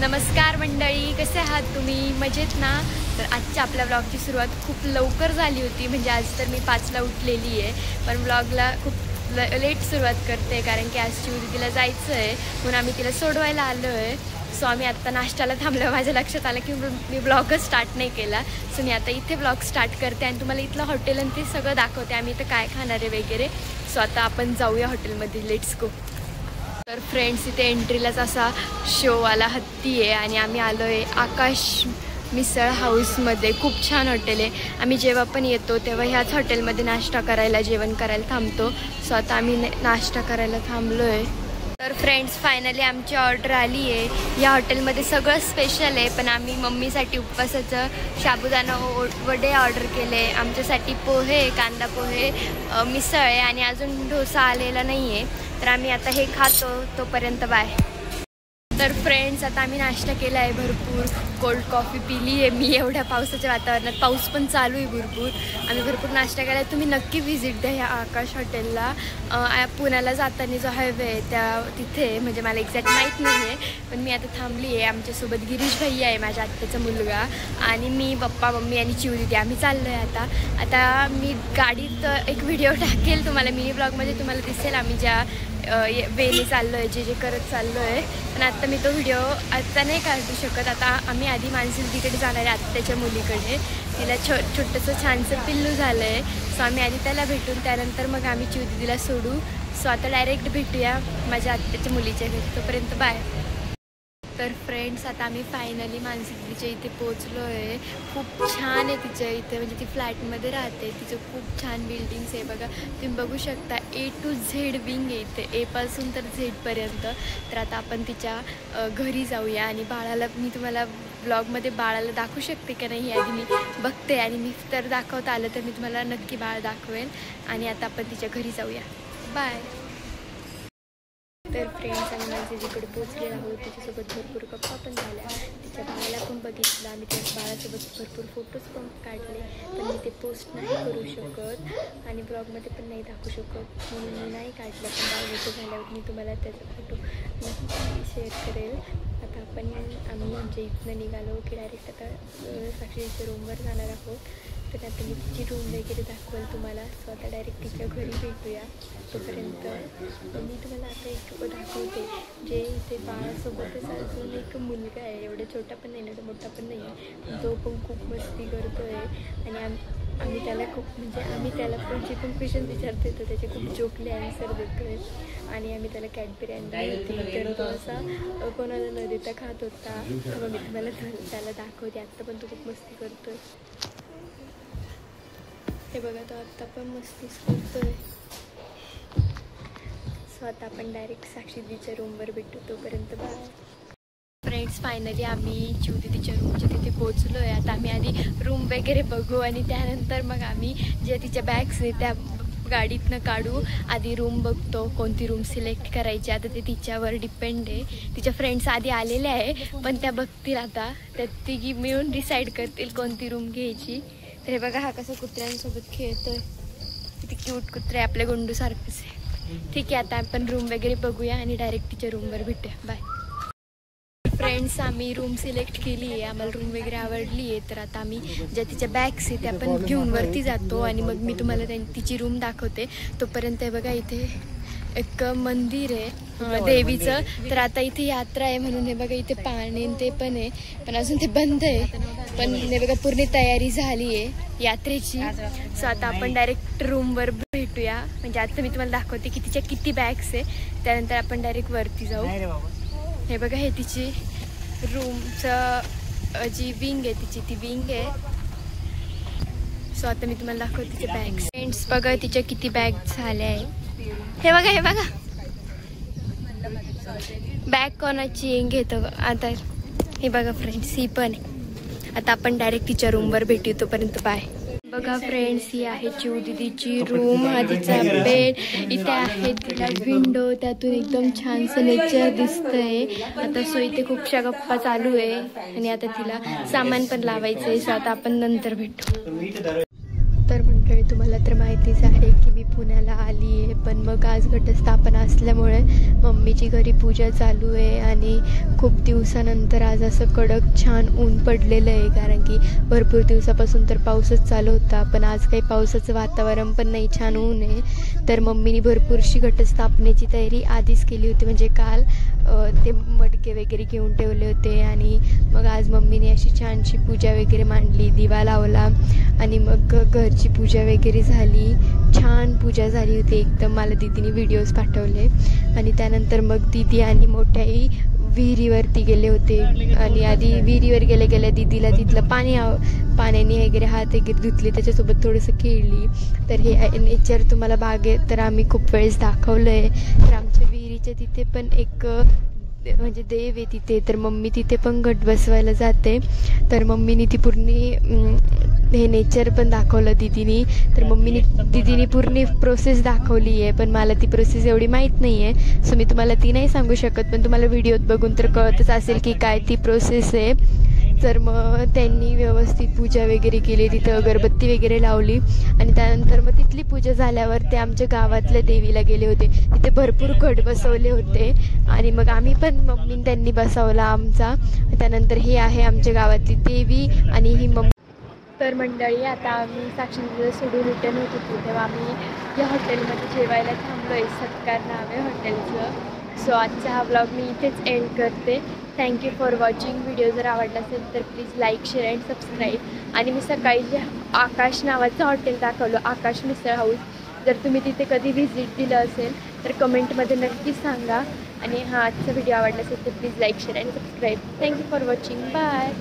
नमस्कार मंडळी, कसे आहात तुम्ही? मजेत ना? तर आजच्या आपल्या ब्लॉगची सुरुवात खूप लवकर झाली होती. म्हणजे आज तर मी 5ला उठलेली आहे, पण ब्लॉगला खूप लेट सुरुवात करते कारण की आज चिवदीला जायचं आहे म्हणून आम्ही तिला सोडवायला आलो आहे. सो आम्ही आत्ता नाश्त्याला थांबलो. माझ्या लक्षात आलं की मी ब्लॉगच स्टार्ट नाही केला. सो मी आता इथे ब्लॉग स्टार्ट करते आणि तुम्हाला इथलं हॉटेल आणि ते सगळं दाखवते आम्ही इथं काय खाणार आहे वगैरे. सो आता आपण जाऊया हॉटेलमध्ये, लेट्स गो. तर फ्रेंड्स, इथे एंट्रीलाच असा शोवाला हत्ती आहे आणि आम्ही आलो आहे आकाश मिसळ हाऊसमध्ये. खूप छान हॉटेल आहे. आम्ही जेव्हा पण येतो तेव्हा ह्याच हॉटेलमध्ये नाश्ता करायला, जेवण करायला थांबतो. सो आता आम्ही नाश्ता करायला थांबलो आहे. तर फ्रेंड्स, फायनली आमची ऑर्डर आली आहे. या हॉटेलमध्ये सगळं स्पेशल आहे, पण आम्ही मम्मीसाठी उपवासाचं साबुदाणा वडे ऑर्डर केले. आमच्यासाठी पोहे, कांदा पोहे, मिसळ आहे आणि अजून डोसा आलेला नाही आहे. तर आम्ही आता हे खातो, तोपर्यंत बाय. तर फ्रेंड्स, आता आम्ही नाश्ता केला आहे, भरपूर कोल्ड कॉफी पिली आहे मी. एवढ्या पावसाच्या वातावरणात, पाऊस पण चालू आहे भरपूर. आम्ही भरपूर नाश्ता केला आहे. तुम्ही नक्की व्हिजिट द्या ह्या आकाश हॉटेलला. पुण्याला जाताना जो हायवे आहे त्या तिथे, म्हणजे मला एक्झॅक्ट माहीत नाही आहे, पण मी आता थांबली आहे. आमच्यासोबत गिरीश भैया आहे, माझ्या आत्याचा मुलगा, आणि मी, पप्पा, मम्मी आणि चिवदीदी आम्ही चाललो आहे. आता मी गाडीत एक व्हिडिओ टाकेल तुम्हाला, मिनी ब्लॉगमध्ये तुम्हाला दिसेल आम्ही ज्या वेने चाललो आहे, जे करत चाललो आहे. पण आत्ता मी तो व्हिडिओ आत्ता नाही काढू शकत. आता आम्ही आधी मानसिल्दीकडे जाणार आहे, आत्याच्या मुलीकडे. तिला छोटंसं छानसं पिल्लू झालं आहे. सो आम्ही आधी त्याला भेटून त्यानंतर मग आम्ही चिवदीदीला सोडू. सो आता डायरेक्ट भेटूया माझ्या आत्याच्या मुलीच्या घरी. तोपर्यंत बाय. तर फ्रेंड्स, आता आम्ही फायनली मानसिल्दीच्या इथे पोचलो आहे. खूप छान आहे तिच्या इथे, म्हणजे ती फ्लॅटमध्ये राहते. तिचं खूप छान बिल्डिंग्स आहे बघा, तुम्ही बघू शकता. A to Z विंग आहे इथे, A पासून तर Z तर आता आपण तिच्या घरी जाऊया आणि बाळाला मी तुम्हाला ब्लॉगमध्ये बाळाला दाखवू शकते का नाही आधी मी बघते, आणि मी तर दाखवता आलं तर मी तुम्हाला नक्की बाळ दाखवेल. आणि आता आपण तिच्या घरी जाऊया, बाय. तर फ्रेंड्स, आम्ही माझ्याकडे पोचलेलो आहोत. तिच्यासोबत भरपूर गप्पा पण झाल्या, तिच्या बाळाला पण बघितलं. आम्ही त्या बाळासोबत भरपूर फोटोज पण काढले, पण मी ते पोस्ट नाही करू शकत आणि ब्लॉगमध्ये पण नाही दाखवू शकत, म्हणून मी नाही काढलं. पण बाळ मोठं झाल्यावर मी तुम्हाला त्याचा फोटो नक्की शेअर करेल. आता आम्ही म्हणजे इथनं निघालो की डायरेक्ट आता साक्षीच्या रूमवर जाणार आहोत. तर आता मी तिची रूम वगैरे दाखवेल तुम्हाला. सो आता डायरेक्ट तिच्या घरी भेटूया. तोपर्यंत मी तुम्हाला आता एक दाखवते, जे ते बाळासोबतच अजून एक मुलगा आहे. एवढा छोटा पण नाही, एवढा मोठा पण नाही आहे, जो पण खूप मस्ती करतो आहे. आणि आम्ही त्याला खूप, म्हणजे आम्ही त्याला पण जे पण क्वेश्चन विचारतो तर त्याचे खूप जोकले आन्सर देतो आहे. आणि आम्ही त्याला कॅडबरी आणली होती, तर तो असा कोणाला न देता खात होता. मग मी तुम्हाला त्याला दाखवते. आत्ता पण तो खूप मस्ती करतो आहे. हे बघा, तो आत्ता पण मस्तीच करतोय. सो आता आपण डायरेक्ट साक्षीदीच्या रूमवर भेटू. तोपर्यंत बाय. फ्रेंड्स, फायनली आम्ही चिवदीच्या रूमच्या तिथे पोचलो आहे. आता आम्ही आधी रूम वगैरे बघू आणि त्यानंतर मग आम्ही जे तिच्या बॅग्स आहेत त्या गाडीतनं काढू. आधी रूम बघतो, कोणती रूम सिलेक्ट करायची आता ते तिच्यावर डिपेंड आहे. तिच्या फ्रेंड्स आधी आलेल्या आहे, पण त्या बघतील आता, त्या तिघी मिळून डिसाईड करतील कोणती रूम घ्यायची. तर हे बघा, हा कसं कुत्र्यांसोबत खेळतोय, किती क्यूट कुत्रे, आपल्या गोंडूसारखंच आहे. ठीक आहे, आता आपण रूम वगैरे बघूया आणि डायरेक्ट तिच्या रूमवर भेटूया, बाय. फ्रेंड्स, आम्ही रूम सिलेक्ट केली आहे, आम्हाला रूम वगैरे आवडली आहे. तर आता आम्ही ज्या तिच्या बॅग्स आहेत त्या आपण घेऊन वरती जातो आणि मग मी तुम्हाला तिची रूम दाखवते. तोपर्यंत हे बघा, इथे एक मंदिर आहे देवीचं. तर आता इथे यात्रा आहे म्हणून हे बघा इथे पाणी ते पण आहे, पण अजून ते बंद आहे. पण हे बघा, पूर्ण तयारी झाली आहे यात्रेची. सो आता आपण डायरेक्ट रूमवर भेटूया. म्हणजे आता मी तुम्हाला दाखवते की तिच्या किती बॅग्स आहे, त्यानंतर आपण डायरेक्ट वरती जाऊ. हे बघा, हे तिची रूमचं जी विंग आहे तिची, ती विंग आहे. सो आता मी तुम्हाला दाखवते तिचे बॅग्स. फ्रेंड्स, बघा तिच्या किती बॅग झाल्या आहे. हे बघा, हे बघा, बॅग कोणाची घेतो आता. हे बघा फ्रेंड्स, ही पण आहे. आता आपण डायरेक्ट तिच्या रूमवर भेटू. तोपर्यंत बाय. बघा फ्रेंड्स, ही आहे चिवदीदीची रूम. आधीचा बेड इथे आहे, तिला विंडो, त्यातून एकदम छानसं नेचर दिसतंय. आता सो इथे खूपशा गप्पा चालू आहे आणि आता तिला सामान पण लावायचं आहे. सो आता आपण नंतर भेटू. तर मंडळी, तुम्हाला तर माहितीच आहे की मी पुण्याला आली आहे, पण मग आज घटस्थापना असल्यामुळे मम्मीची घरी पूजा चालू आहे आणि खूप दिवसानंतर आज असं कडक छान ऊन पडलेलं आहे, कारण की भरपूर दिवसापासून तर पाऊसच चालू होता, पण आज काही पावसाचं वातावरण पण नाही, छान ऊन आहे. तर मम्मीने भरपूरशी घटस्थापनेची तयारी आधीच केली होती, म्हणजे काल ते मडके वगैरे घेऊन ठेवले होते आणि मग आज मम्मीने अशी छानशी पूजा वगैरे मांडली, दिवा लावला आणि मग घरची पूजा वगैरे झाली. छान पूजा झाली होती एकदम. मला दीदीने व्हिडिओज पाठवले आणि त्यानंतर मग दीदी आणि मोठ्याही विहिरीवरती गेले होते आणि आधी विहिरीवर गेल्या दीदीला तिथलं पाण्याने वगैरे हात वगैरे धुतले, त्याच्यासोबत थोडंसं खेळली. तर हे नेचर तुम्हाला बागेत तर आम्ही खूप वेळेस दाखवलं आहे. तर आमच्या विहिरीच्या तिथे पण एक म्हणजे देव आहे तिथे, तर मम्मी तिथे पण घट बसवायला जाते. तर मम्मीने ती पूर्ण हे नेचर पण दाखवलं दीदीनी. तर दीदीने पूर्ण प्रोसेस दाखवली आहे, पण मला ती प्रोसेस एवढी माहीत नाही आहे, सो मी तुम्हाला ती नाही सांगू शकत, पण तुम्हाला व्हिडिओत बघून तर कळतच असेल की काय ती प्रोसेस आहे. तर मग त्यांनी व्यवस्थित पूजा वगैरे केली, तिथं अगरबत्ती वगैरे लावली आणि त्यानंतर मग तिथली पूजा झाल्यावर ते आमच्या गावातल्या देवीला गेले होते. तिथे भरपूर घट बसवले होते आणि मग आम्ही पण मम्मीने त्यांनी बसवला आमचा. त्यानंतर हे आहे आमच्या गावातली देवी आणि ही मम्मी. तर मंडळी, आता आम्ही साक्षीला सोडून रिटर्न होत होतो तेव्हा आम्ही या हॉटेलमध्ये जेवायला थांबलो आहे. सत्कार नाव आहे हॉटेलचं. सो आजचा हा ब्लॉग मी इथेच एंड करते. Thank you for watching. व्हिडिओ जर आवडला असेल तर please like, share and subscribe. आणि मी सकाळी जे आकाश नावाचं हॉटेल दाखवलं, आकाश मिसळ हाऊस, जर तुम्ही तिथे कधी व्हिजिट दिलं असेल तर कमेंटमध्ये नक्कीच सांगा. आणि हा आजचा व्हिडिओ आवडला असेल तर please like, share and subscribe. Thank you for watching. Bye.